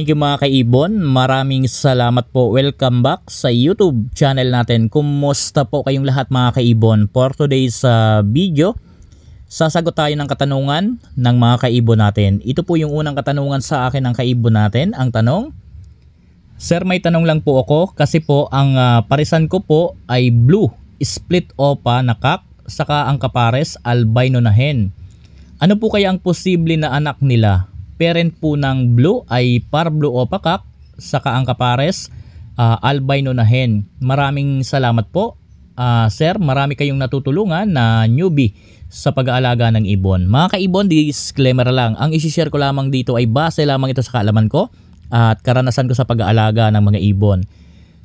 Thank you mga kaibon, maraming salamat po. Welcome back sa YouTube channel natin. Kumusta po kayong lahat mga kaibon? For today's video, sasagot tayo ng katanungan ng mga kaibon natin. Ito po yung unang katanungan sa akin ng kaibon natin. Ang tanong, Sir, may tanong lang po ako kasi po ang parisan ko po ay blue, split opa na kak, saka ang kapares albino na hen. Ano po kaya ang posible na anak nila? Parent po ng blue ay par blue opa kak, saka ang kapares albino na hen. Maraming salamat po. Sir, marami kayong natutulungan na newbie sa pag-aalaga ng ibon. Mga kaibon, disclaimer lang. Ang isi-share ko lamang dito ay base lamang ito sa kaalaman ko at karanasan ko sa pag-aalaga ng mga ibon.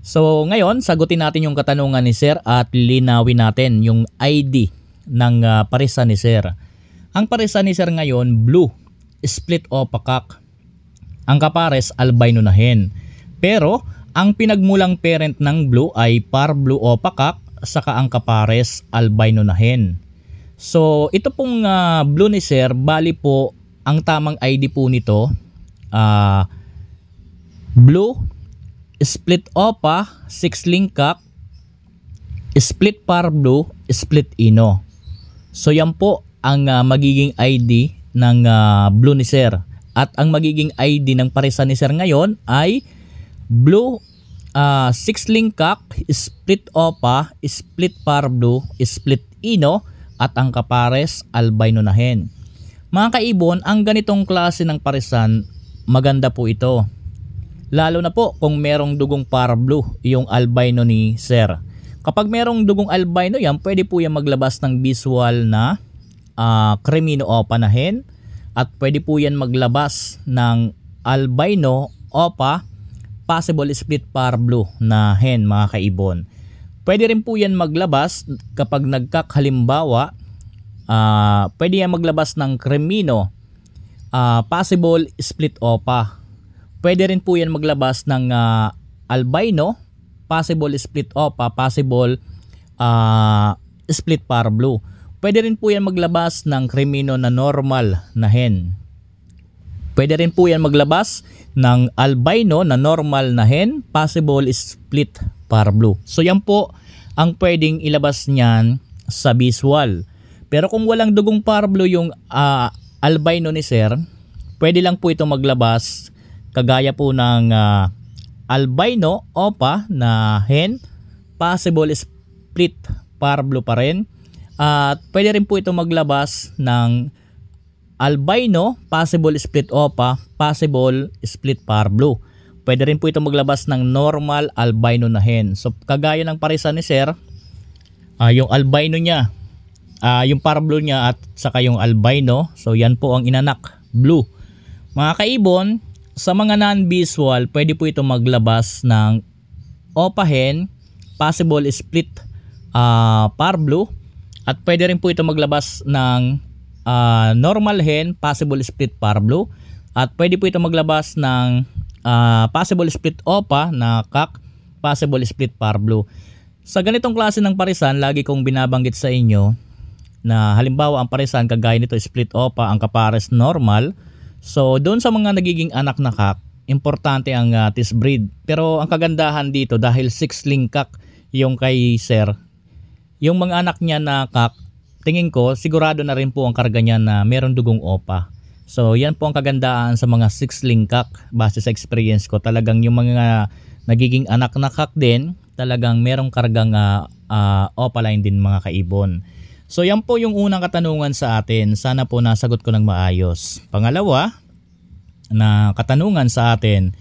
So ngayon, sagutin natin yung katanungan ni Sir at linawin natin yung ID ng parisan ni Sir. Ang parisan ni Sir ngayon, blue, split opa kak. Ang kapares albino na hen. Pero ang pinagmulang parent ng blue ay par blue opa kak, saka ang kapares albino na hen. So ito pong blue ni Sir, bali po ang tamang ID po nito blue, split opa, 6 kak, split par blue, split ino. So yan po ang magiging ID ng blue ni Sir. At ang magiging ID ng parisan ni Sir ngayon ay blue, 6 kak, split opa, split par blue, split ino, at ang kapares albino na hen. Mga kaibon, ang ganitong klase ng parisan, maganda po ito. Lalo na po kung merong dugong par blue yung albino ni Sir. Kapag merong dugong albino yan, pwede po yan maglabas ng visual na cremino opa na hen, at pwede po yan maglabas ng albino opa possible split par blue na hen mga kaibon. Pwede rin po yan maglabas kapag nagkak, halimbawa pwede yan maglabas ng cremino possible split opa. Pwede rin po yan maglabas ng albino possible split opa, possible split par blue. Pwede rin po yan maglabas ng cremino na normal na hen. Pwede rin po yan maglabas ng albino na normal na hen, possible split par blue. So yan po ang pwedeng ilabas niyan sa visual. Pero kung walang dugong par blue yung albino ni Sir, pwede lang po ito maglabas kagaya po ng albino opa na hen, possible split par blue pa rin. At pwede rin po ito maglabas ng albino, possible split opa, possible split par blue. Pwede rin po ito maglabas ng normal albino na hen. So kagaya ng parisan ni Sir, yung albino niya, yung par blue niya at saka yung albino, so yan po ang inanak, blue. Mga kaibon, sa mga non-visual, pwede po ito maglabas ng opa hen, possible split par blue. At pwede rin po ito maglabas ng normal hen, possible split par blue. At pwede po ito maglabas ng possible split opa na kak, possible split par blue. Sa ganitong klase ng parisan, lagi kong binabanggit sa inyo na halimbawa ang parisan kagaya nito split opa, ang kapares normal. So doon sa mga nagiging anak na kak, importante ang test breed. Pero ang kagandahan dito dahil 6 kak yung kay Sir, yung mga anak niya na kak, tingin ko sigurado na rin po ang karga niya na meron dugong opa. So yan po ang kagandahan sa mga 6 kak base sa experience ko. Talagang yung mga nagiging anak na kak din, talagang merong kargang opa line din mga kaibon. So yan po yung unang katanungan sa atin. Sana po nasagot ko ng maayos. Pangalawa na katanungan sa atin.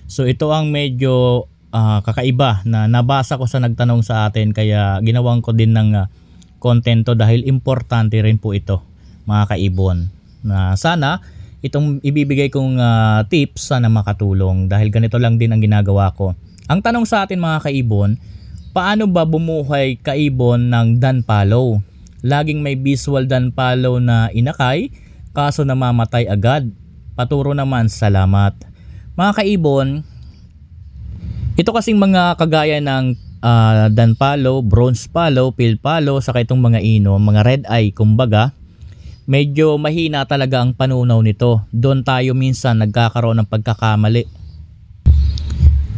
So ito ang medyo kakaiba na nabasa ko sa nagtanong sa atin, kaya ginawan ko din ng kontento dahil importante rin po ito mga kaibon, na sana itong ibibigay kong tips sana makatulong dahil ganito lang din ang ginagawa ko. Ang tanong sa atin mga kaibon, paano ba bumuhay kaibon ng danpalo? Laging may visual danpalo na inakay kaso namamatay agad. Paturo naman, salamat. Mga kaibon, ito kasing mga kagaya ng danpalo, bronze palo, pill palo, saka itong mga ino, mga red eye, kumbaga, medyo mahina talaga ang panunaw nito. Doon tayo minsan nagkakaroon ng pagkakamali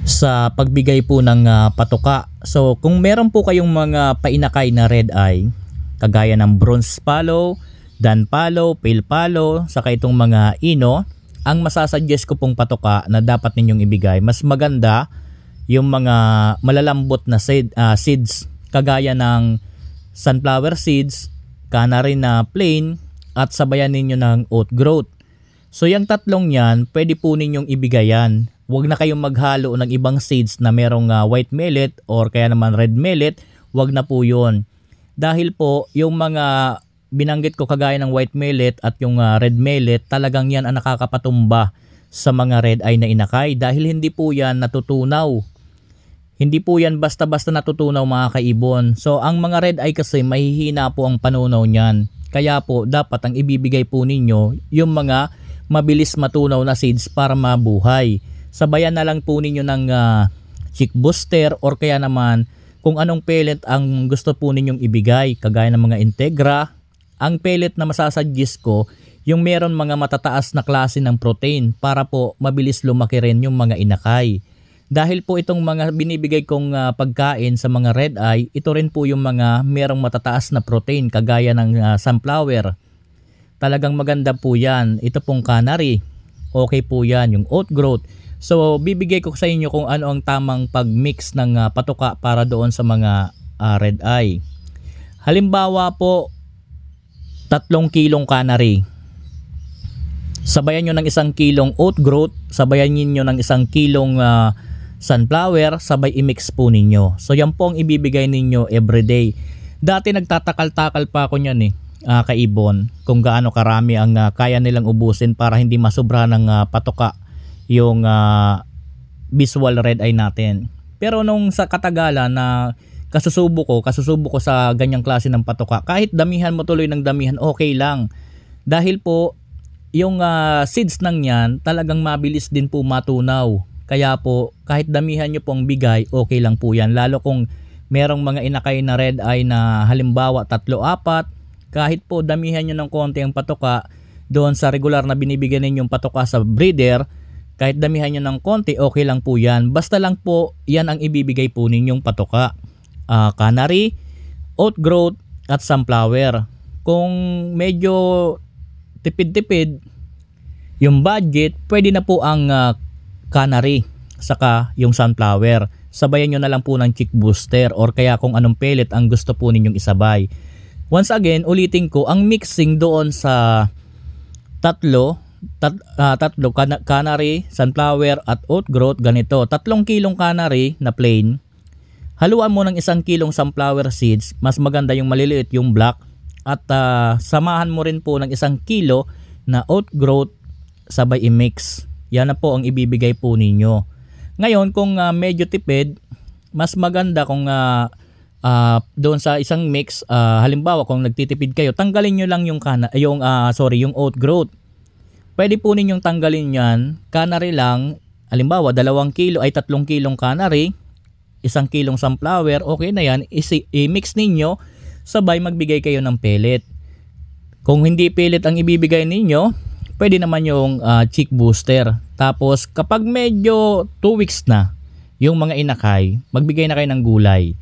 sa pagbigay po ng patuka. So kung meron po kayong mga painakay na red eye, kagaya ng bronze palo, dan palo, pale palo, saka itong mga ino, ang masasuggest ko pong patuka na dapat ninyong ibigay, mas maganda yung mga malalambot na seeds, kagaya ng sunflower seeds, canary na plain, at sabayan ninyo ng oat growth. So yung tatlong yan, pwede po ninyong ibigayan. Huwag na kayong maghalo ng ibang seeds na merong white millet or kaya naman red millet, huwag na po yun. Dahil po yung mga binanggit ko kagaya ng white millet at yung red millet, talagang yan ang nakakapatumba sa mga red eye na inakay dahil hindi po yan natutunaw. Hindi po yan basta-basta natutunaw mga kaibon. So ang mga red eye kasi mahihina po ang panunaw niyan. Kaya po dapat ang ibibigay po ninyo yung mga mabilis matunaw na seeds para mabuhay. Sabayan na lang po ninyo ng chick booster or kaya naman kung anong pellet ang gusto po ninyong ibigay, kagaya ng mga Integra. Ang pellet na masasuggest ko, yung meron mga matataas na klase ng protein para po mabilis lumaki rin yung mga inakay. Dahil po itong mga binibigay kong pagkain sa mga red eye, ito rin po yung mga merong matataas na protein kagaya ng sunflower. Talagang maganda po yan. Ito pong canary, okay po yan. Yung oat growth. So bibigay ko sa inyo kung ano ang tamang pagmix ng patuka para doon sa mga red eye. Halimbawa po, 3 kilong canary. Sabayan nyo ng 1 kilong oat growth, sabayan nyo ng 1 kilong sunflower, sabay i-mix po ninyo. So yan po ang ibibigay ninyo everyday. Dati nagtatakal-takal pa ako niyan kaibon, kung gaano karami ang kaya nilang ubusin para hindi masobra ng patuka yung visual red eye natin. Pero nung sa katagalan na kasusubo ko sa ganyang klase ng patuka, kahit damihan mo tuloy ng damihan, okay lang. Dahil po yung seeds nang yan talagang mabilis din po matunaw. Kaya po kahit damihan nyo pong bigay, okay lang po yan. Lalo kung merong mga inakay na red eye na halimbawa 3-4, kahit po damihan nyo ng konti ang patuka doon sa regular na binibigyan ninyong patuka sa breeder, kahit damihan nyo ng konti, okay lang po yan. Basta lang po yan ang ibibigay po ninyong patuka. Canary, oat growth at sunflower. Kung medyo tipid-tipid yung budget, pwede na po ang canary saka yung sunflower. Sabayan nyo na lang po ng chick booster or kaya kung anong pellet ang gusto po ninyong isabay. Once again, ulitin ko, ang mixing doon sa tatlo, canary, sunflower at oat growth, ganito. 3 kilong canary na plain, haluan mo ng 1 kilong sunflower seeds, mas maganda yung maliliit, yung black, at samahan mo rin po ng 1 kilo na oat growth, sabay i-mix. Yan na po ang ibibigay po ninyo. Ngayon, kung medyo tipid, mas maganda kung doon sa isang mix, halimbawa kung nagtitipid kayo, tanggalin nyo lang yung yung oat growth. Pwede po ninyong tanggalin yan. Canary lang, halimbawa 2 kilo ay 3 kilong canary, 1 kilong sunflower, okay na yan. I-mix ninyo, sabay magbigay kayo ng pellet. Kung hindi pellet ang ibibigay ninyo, pwede naman yung chick booster. Tapos kapag medyo 2 weeks na yung mga inakay, magbigay na kayo ng gulay.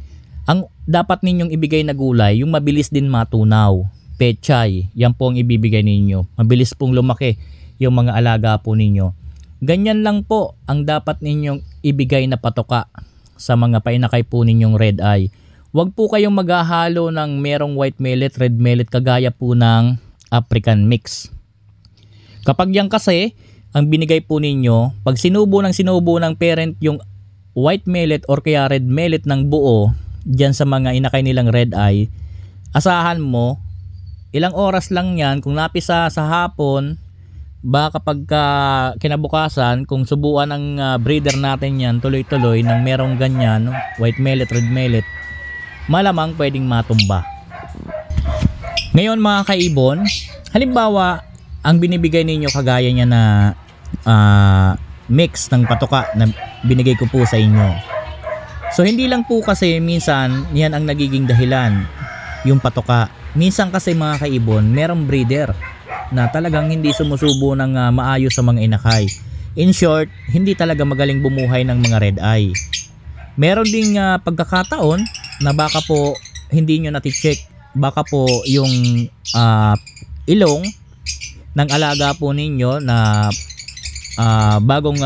Ang dapat ninyong ibigay na gulay, yung mabilis din matunaw. Pechay, yan po ang ibibigay ninyo. Mabilis pong lumaki yung mga alaga po ninyo. Ganyan lang po ang dapat ninyong ibigay na patuka sa mga painakay po ninyong red eye. Huwag po kayong maghahalo ng merong white millet, red millet, kagaya po ng African mix. Kapag yan kasi, ang binigay po ninyo, pag sinubo ng parent yung white millet or kaya red millet ng buo, dyan sa mga inakay nilang red eye, asahan mo, ilang oras lang yan, kung napisa sa hapon, baka pagka kinabukasan, kung subuan ng breeder natin yan, tuloy-tuloy, nang merong ganyan, white millet, red millet, malamang pwedeng matumba. Ngayon mga kaibon, halimbawa, ang binibigay ninyo kagaya niya na mix ng patuka na binigay ko po sa inyo. So hindi lang po kasi minsan yan ang nagiging dahilan, yung patuka. Minsan kasi mga kaibon, merong breeder na talagang hindi sumusubo ng maayos sa mga inakay. In short, hindi talaga magaling bumuhay ng mga red eye. Meron ding pagkakataon na baka po hindi nyo nati-check, baka po yung ilong ng alaga po ninyo na bagong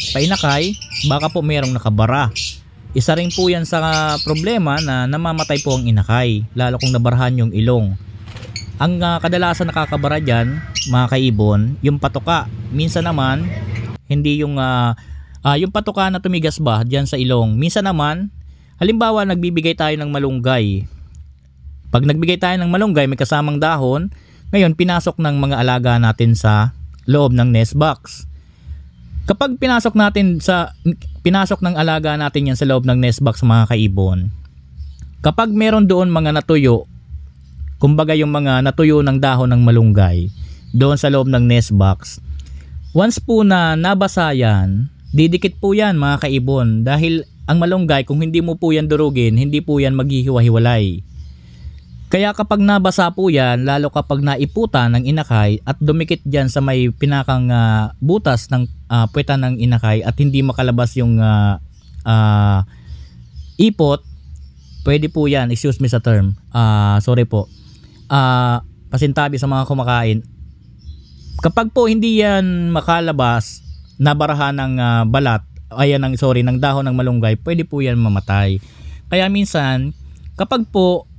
painakay, baka po merong nakabara. Isa rin po yan sa problema na namamatay po ang inakay, lalo kung nabarahan yung ilong. Ang kadalasan nakakabara dyan, mga kaibon, yung patoka. Minsan naman, hindi yung patoka na tumigas ba dyan sa ilong. Minsan naman, halimbawa nagbibigay tayo ng malunggay. Pag nagbigay tayo ng malunggay, may kasamang dahon, ngayon pinasok ng mga alaga natin sa loob ng nest box. Kapag pinasok ng alaga natin yan sa loob ng nest box, mga kaibon, kapag meron doon mga natuyo, kumbaga yung mga natuyo ng dahon ng malunggay doon sa loob ng nest box, once po na nabasa yan, didikit po yan, mga kaibon, dahil ang malunggay, kung hindi mo po yan durugin, hindi po yan maghihiwa-hiwalay. Kaya kapag nabasa po yan, lalo kapag naiputan ng inakay at dumikit dyan sa may pinakang butas ng puwetan ng inakay at hindi makalabas yung ipot, pwede po yan, excuse me sa term, sorry po, pasintabi sa mga kumakain. Kapag po hindi yan makalabas, nabarahan ng balat, ng dahon ng malunggay, pwede po yan mamatay. Kaya minsan, kapag po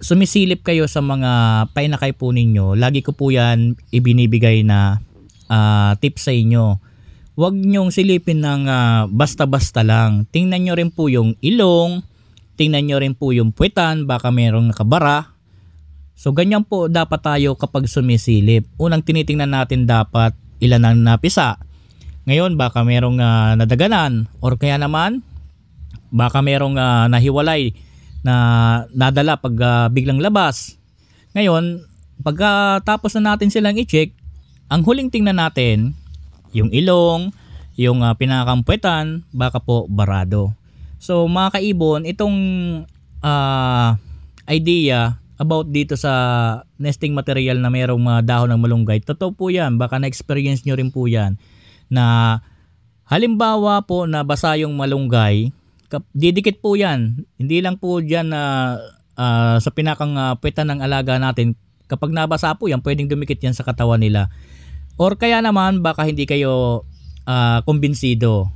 sumisilip kayo sa mga painakay po ninyo, lagi ko po yan ibinibigay na tips sa inyo. Huwag nyong silipin ng basta-basta lang. Tingnan nyo rin po yung ilong, tingnan nyo rin po yung puwetan, baka merong nakabara. So ganyan po dapat tayo kapag sumisilip. Unang tinitingnan natin dapat ilan ang napisa. Ngayon baka merong nadaganan, or kaya naman baka merong nahiwalay na nadala pag biglang labas. Ngayon, pagkatapos na natin silang i-check, ang huling tingnan natin, yung ilong, yung pinakampuetan, baka po barado. So mga kaibon, itong idea about dito sa nesting material na merong dahon ng malunggay, totoo po yan, baka na-experience nyo rin po yan, na halimbawa po na basa yung malunggay, didikit po yan. Hindi lang po dyan sa pinakang puwetan ng alaga natin. Kapag nabasa po yan, pwedeng dumikit yan sa katawan nila. Or kaya naman, baka hindi kayo kumbinsido.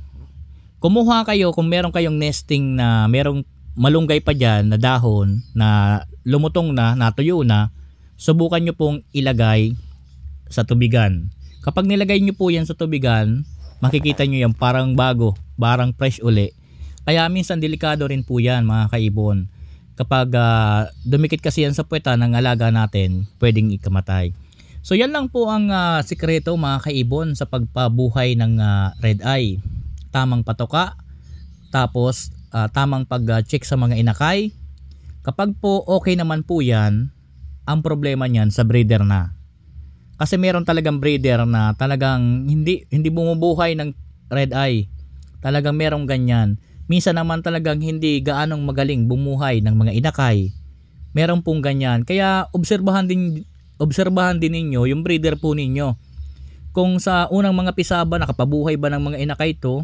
Kumuha kayo kung meron kayong nesting na merong malunggay pa dyan na dahon na lumutong na, natuyo na, subukan nyo pong ilagay sa tubigan. Kapag nilagay nyo po yan sa tubigan, makikita nyo yan parang bago, parang fresh uli. Kaya minsan delikado rin po yan, mga kaibon. Kapag dumikit kasi yan sa puweta ng alaga natin, pwedeng ikamatay. So yan lang po ang sikreto, mga kaibon, sa pagpabuhay ng red eye. Tamang patoka, tapos tamang pag-check sa mga inakay. Kapag po okay naman po yan, ang problema niyan sa breeder na. Kasi meron talagang breeder na talagang hindi bumubuhay ng red eye. Talagang merong ganyan. Minsan naman talagang hindi gaanong magaling bumuhay ng mga inakay. Meron pong ganyan. Kaya obserbahan din ninyo yung breeder po ninyo. Kung sa unang mga pisaba nakapabuhay ba ng mga inakay to,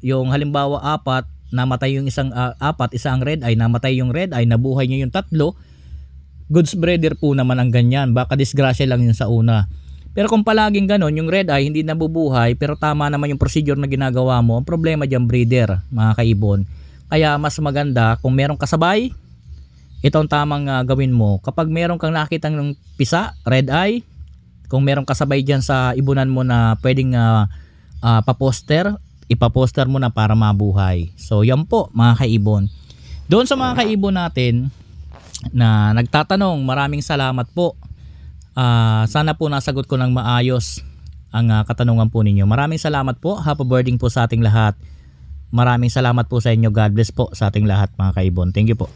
yung halimbawa namatay yung isa ang red eye, namatay yung red eye, nabuhay nyo yung 3, goods breeder po naman ang ganyan. Baka disgrasya lang yun sa una. Pero kung palaging ganon, yung red eye hindi nabubuhay pero tama naman yung procedure na ginagawa mo, ang problema dyan breeder, mga kaibon. Kaya mas maganda kung merong kasabay, ito ang tamang gawin mo. Kapag meron kang nakita ng pisa, red eye, kung merong kasabay dyan sa ibunan mo na pwedeng ipaposter mo na para mabuhay. So yan po, mga kaibon. Doon sa mga kaibon natin na nagtatanong, maraming salamat po. Sana po nasagot ko ng maayos ang katanungan po ninyo. Maraming salamat po. Happy birding po sa ating lahat. Maraming salamat po sa inyo. God bless po sa ating lahat, mga kaibon. Thank you po.